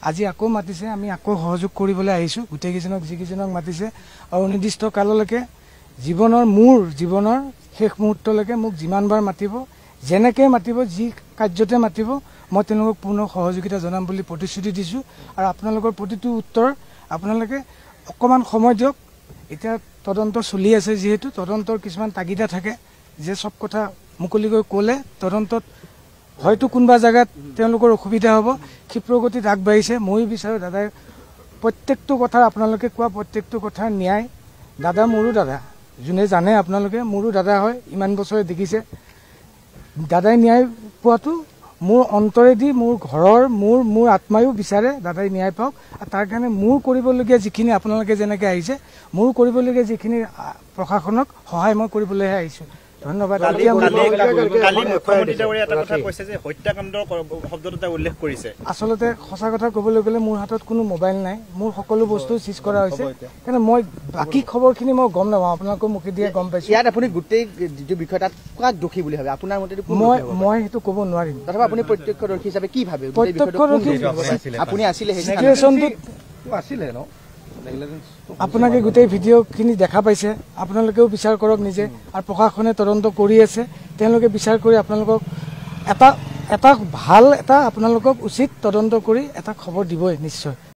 আজি আকৌ মাতিছে, আমি আকৌ সহযোগ কৰিবলৈ আহিছোঁ। গোটেইকেইজনক যিকেইজনক মাতিছে আৰু নিৰ্দিষ্ট কাললৈকে মোৰ জীৱনৰ শেষ মুহূৰ্তলৈকে মোক যিমানবাৰ মাতিব, যেনেকৈ মাতিব, যি কাৰ্যতে মাতিব, মই তেওঁলোকক পূৰ্ণ সহযোগিতা জনাম বুলি প্ৰতিশ্ৰুতি দিছোঁ। আৰু আপোনালোকৰ প্ৰতিটো উত্তৰ আপোনালোকে অকণমান সময় দিয়ক। এতিয়া তদন্ত চলি আছে, যিহেতু তদন্তৰ কিছুমান তাগিদা থাকে যে চব কথা মুকলিকৈ ক'লে তদন্তত হয়তো কোনোবা জেগাত তেওঁলোকৰ অসুবিধা হ'ব। ক্ষিপ্ৰগতিত আগবাঢ়িছে। ময়ো বিচাৰোঁ দাদাই প্ৰত্যেকটো কথা, আপোনালোকে কোৱা প্ৰত্যেকটো কথাৰ ন্যায়। দাদা মোৰো দাদা, যোনে জানে আপোনালোকে মোৰো দাদা হয়, ইমান বছৰে দেখিছে। দাদাই ন্যায় পোৱাটো মোৰ অন্তৰেদি, মোৰ ঘৰৰ, মোৰ আত্মায়ো বিচাৰে দাদাই ন্যায় পাওক। আৰু তাৰ কাৰণে মোৰ কৰিবলগীয়া যিখিনি, আপোনালোকে যেনেকৈ আহিছে, মোৰো কৰিবলগীয়া যিখিনি প্ৰশাসনক সহায় মই কৰিবলৈহে আহিছোঁ। ধন্যবাদ। আচলতে সঁচা কথা ক'বলৈ গ'লে মোৰ হাতত কোনো মোবাইল নাই, মোৰ সকলো বস্তু চিজ কৰা হৈছে। সেইকাৰণে মই বাকী খবৰখিনি মই গম নাপাওঁ, আপোনালোকৰ মুখে দিয়ে গম পাইছোঁ। ইয়াত আপুনি গোটেই যিটো বিষয় তাত কাক দোষী বুলি ভাবে আপোনাৰ মতে? মই সেইটো ক'ব নোৱাৰিম। তথাপি আপুনি প্ৰত্যক্ষদৰ্শী হিচাপে কি ভাবে? প্ৰত্যক্ষদৰ্শী আপুনি আছিলে আছিলে ন? আপোনালোকে গোটেই ভিডিঅ'খিনি দেখা পাইছে, আপোনালোকেও বিচাৰ কৰক নিজে। আৰু প্ৰশাসনে তদন্ত কৰি আছে, তেওঁলোকে বিচাৰ কৰি আপোনালোকক এটা ভাল আপোনালোকক উচিত তদন্ত কৰি এটা খবৰ দিবই নিশ্চয়।